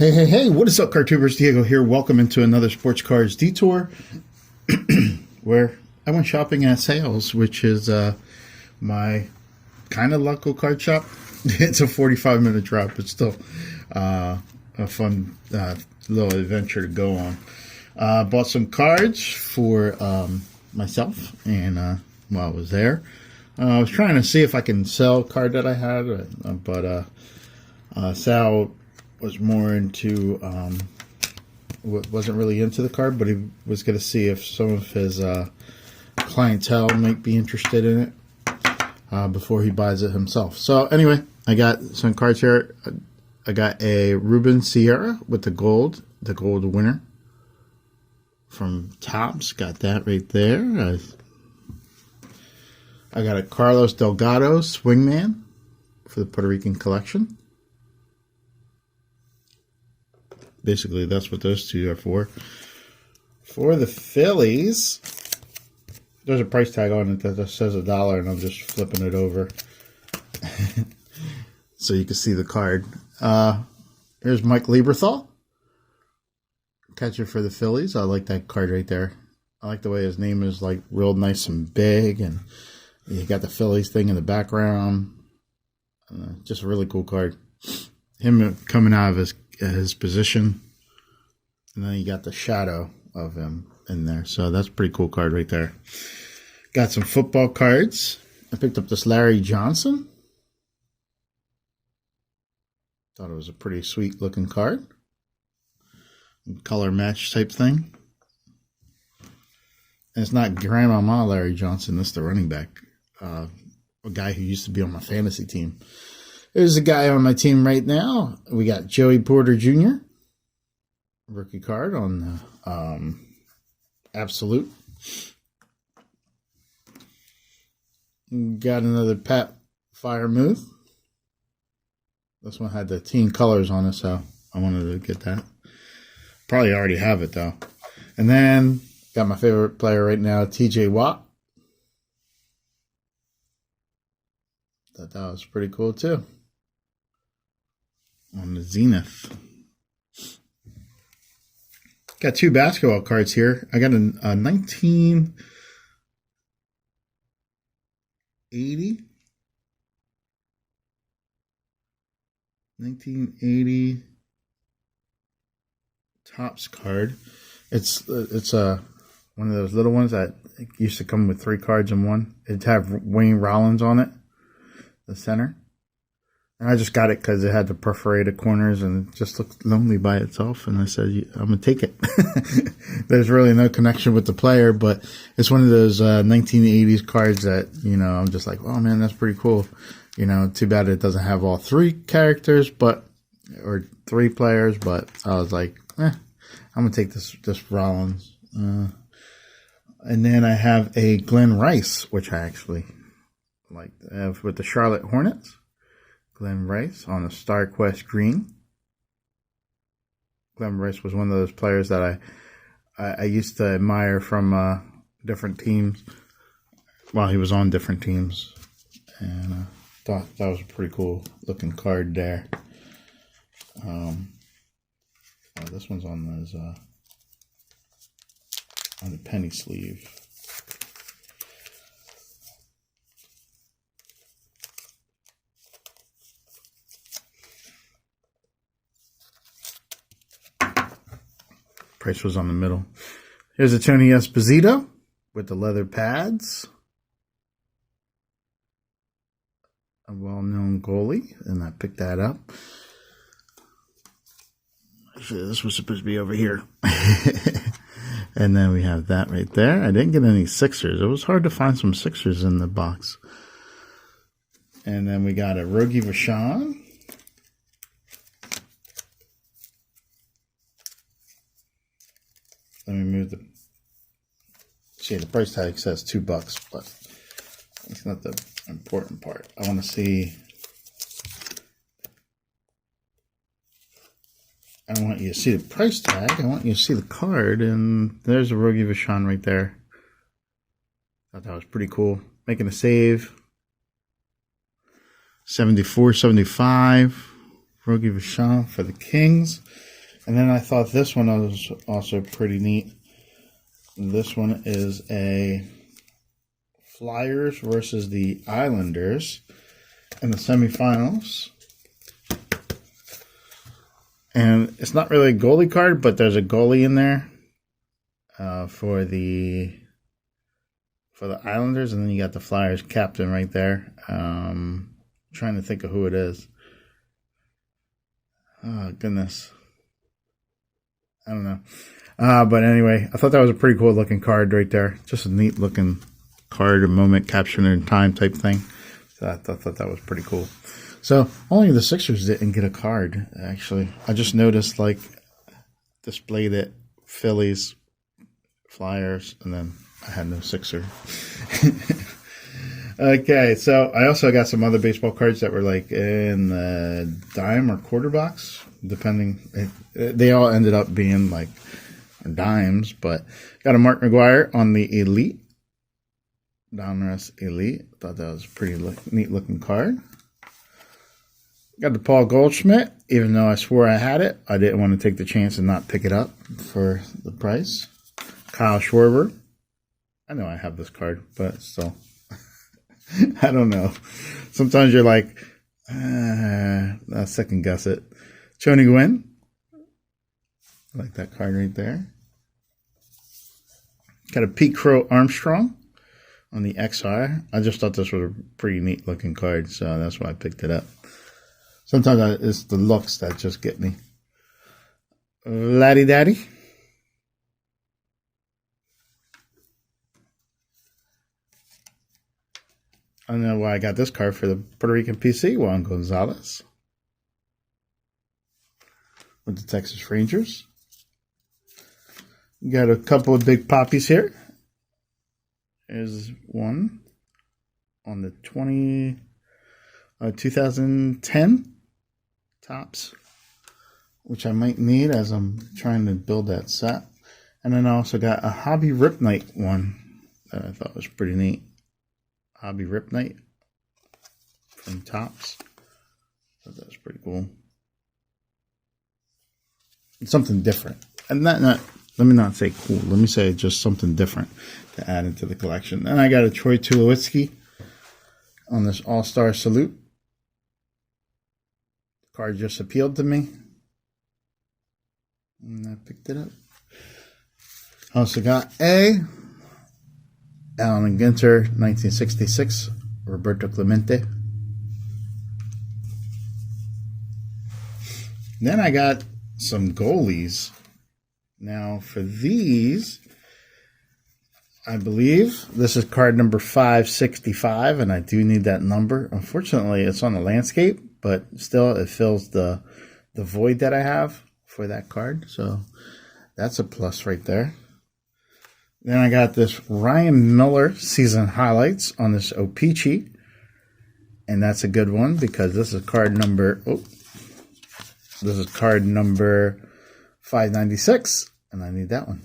Hey, what is up, Cartubers? Diego here. Welcome into another Sports Cards Detour, where I went shopping at Sales, which is my kind of local card shop. It's a 45-minute drive, but still a fun little adventure to go on. Bought some cards for myself, and while I was there, I was trying to see if I can sell a card that I had, but Sal was more into wasn't really into the card, but he was going to see if some of his clientele might be interested in it before he buys it himself. So anyway, I got some cards here. I got a Ruben Sierra with the gold winner from Topps. Got that right there. I got a Carlos Delgado Swingman for the Puerto Rican collection. Basically, that's what those two are for. For the Phillies, there's a price tag on it that says $1, and I'm just flipping it over so you can see the card. Here's Mike Lieberthal, catcher for the Phillies. I like that card right there. I like the way his name is like real nice and big, and you got the Phillies thing in the background. Just a really cool card. Him coming out of his position, and then you got the shadow of him in there, so that's a pretty cool card right there. Got some football cards. I picked up this Larry Johnson. Thought it was a pretty sweet looking card, color match type thing. And it's not Grandmama Larry Johnson, this is the running back, a guy who used to be on my fantasy team. There's a guy on my team right now. We got Joey Porter Jr., rookie card on the Absolute. Got another Pat Firemuth. This one had the team colors on it, so I wanted to get that. Probably already have it, though. And then got my favorite player right now, TJ Watt. Thought that was pretty cool, too. On the Zenith. Got two basketball cards here. I got a 1980 Topps card. It's one of those little ones that used to come with 3 cards in one. It'd have Wayne Rollins on it, the center. And I just got it because it had the perforated corners and it just looked lonely by itself. And I said, I'm going to take it. There's really no connection with the player, but it's one of those 1980s cards that, I'm just like, oh man, that's pretty cool. Too bad it doesn't have all 3 characters, or 3 players, but I was like, I'm going to take this Rollins. And then I have a Glenn Rice, which I actually like with the Charlotte Hornets. Glenn Rice on a Star Quest green. Glenn Rice was one of those players that I used to admire from different teams while he was on different teams, and thought that was a pretty cool looking card there. This one's on the penny sleeve. Price was on the middle. Here's a Tony Esposito with the leather pads. A well-known goalie, and I picked that up. Actually, this was supposed to be over here. And then we have that right there. I didn't get any Sixers. It was hard to find some Sixers in the box. And then we got a Rogie Vachon. Let me move the price tag says $2, but it's not the important part. I want to see. I don't want you to see the price tag. I want you to see the card, and there's a Rogie Vachon right there. Thought that was pretty cool. Making a save. 74-75. Rogie Vachon for the Kings. And then I thought this one was also pretty neat. This one is a Flyers versus the Islanders in the semifinals. And it's not really a goalie card, but there's a goalie in there for the Islanders, and then you got the Flyers captain right there. Trying to think of who it is. Oh, goodness. I don't know. But anyway, I thought that was a pretty cool looking card right there. Just a neat looking card, a moment captured in time type thing. So I thought that was pretty cool. So only the Sixers didn't get a card, actually. I just noticed, like, displayed it, Phillies, Flyers, and then I had no Sixer. Okay, so I also got some other baseball cards that were like in the dime or quarter box, depending. They all ended up being like dimes, but got a Mark McGwire on the Elite, Donruss Elite. Thought that was a pretty neat looking card. Got the Paul Goldschmidt, even though I swore I had it, I didn't want to take the chance and not pick it up for the price. Kyle Schwarber. I know I have this card, but still. I don't know. Sometimes you're like, I'll second guess it. Tony Gwynn. I like that card right there. Got a Pete Crow Armstrong on the XR. I just thought this was a pretty neat looking card, so that's why I picked it up. Sometimes it's the looks that just get me. Laddie Daddy. I don't know why I got this card for the Puerto Rican PC, Juan Gonzalez. With the Texas Rangers. Got a couple of big poppies here. There's one on the 2010 tops, which I might need as I'm trying to build that set. And then I also got a Hobby Rip Night one that I thought was pretty neat. Hobby Rip Night from Tops. Thought that was pretty cool. It's something different. And let me not say cool. Let me say just something different to add into the collection. And I got a Troy Tulowitzki on this All-Star Salute. The card just appealed to me. And I picked it up. I also got a Allen Ginter, 1966, Roberto Clemente. Then I got some goalies. Now for these, I believe this is card number 565, and I do need that number. Unfortunately, it's on the landscape, but still it fills the void that I have for that card. So that's a plus right there. Then I got this Ryan Miller season highlights on this O-Pee-Chee. And that's a good one because this is card number 596. And I need that one.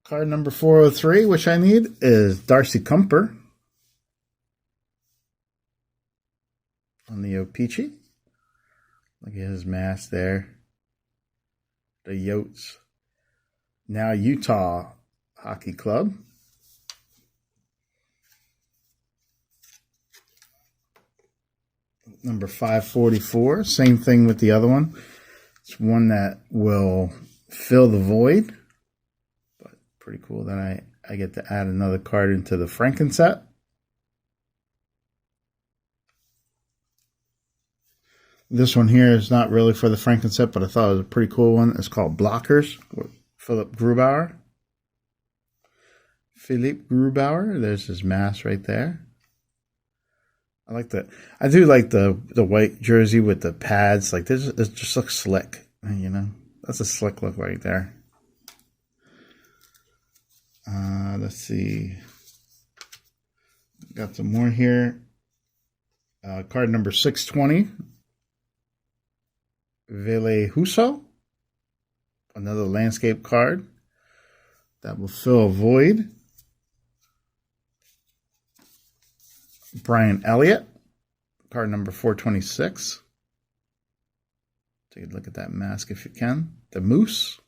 Card number 403, which I need, is Darcy Kumper on the O-Pee-Chee. Look at his mask there. The Yotes. Now Utah Hockey Club. Number 544. Same thing with the other one. It's one that will fill the void. But pretty cool that I get to add another card into the Franken set. This one here is not really for the Franken set, but I thought it was a pretty cool one. It's called Blockers. Philipp Grubauer. There's his mask right there. I like that. I do like the white jersey with the pads. Like this, it just looks slick. You know, that's a slick look right there. Let's see. Got some more here. Card number 620. Ville Husso. Another landscape card that will fill a void. Brian Elliott, card number 426. Take a look at that mask if you can. The moose.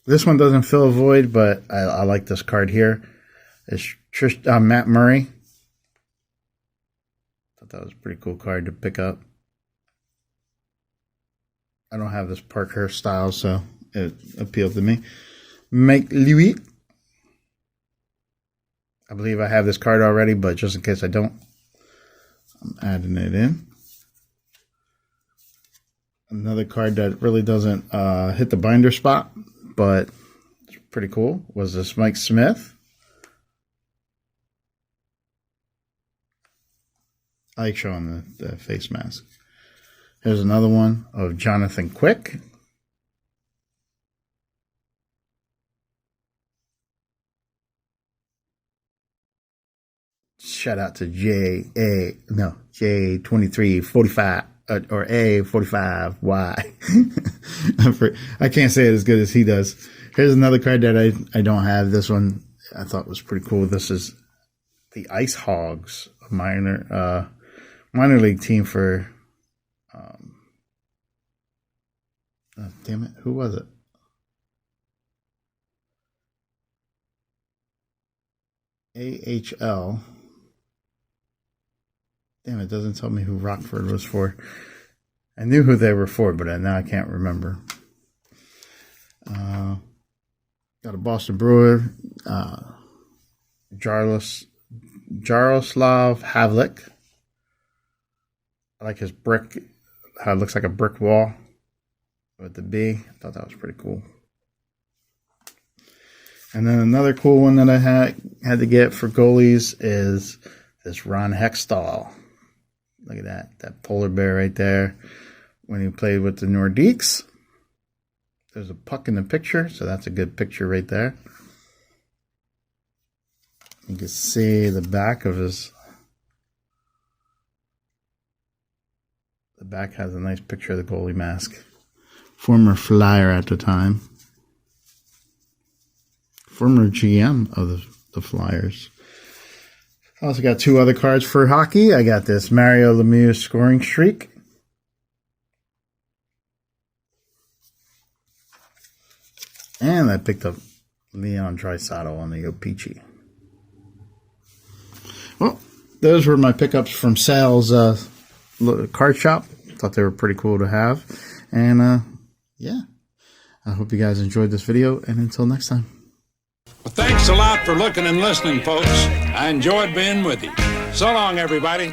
This one doesn't fill a void, but I like this card here. It's Matt Murray. Thought that was a pretty cool card to pick up. I don't have this Parker style, so it appealed to me. Make Louis. I believe I have this card already, but just in case I don't, I'm adding it in. Another card that really doesn't hit the binder spot, but it's pretty cool, was this Mike Smith. I like showing the face mask. Here's another one of Jonathan Quick. Shout out to J23-45 or A45Y. I can't say it as good as he does. Here's another card that I don't have. This one I thought was pretty cool. This is the Ice Hogs, a minor league team for damn it, who was it? AHL. Damn, it doesn't tell me who Rockford was for. I knew who they were for, but now I can't remember. Got a Boston Brewer, Jaroslav Havlik. I like his brick, how it looks like a brick wall with the B. I thought that was pretty cool. And then another cool one that I had to get for goalies is this Ron Hextall. Look at that polar bear right there when he played with the Nordiques. There's a puck in the picture, so that's a good picture right there. You can see the back of his... The back has a nice picture of the goalie mask. Former Flyer at the time. Former GM of the Flyers. I also got two other cards for hockey. I got this Mario Lemieux scoring streak. And I picked up Leon Draisaitl on the O-Pee-Chee. Well, those were my pickups from Sal's card shop. Thought they were pretty cool to have. And yeah, I hope you guys enjoyed this video. And until next time. Well, thanks a lot for looking and listening, folks. I enjoyed being with you. So long, everybody.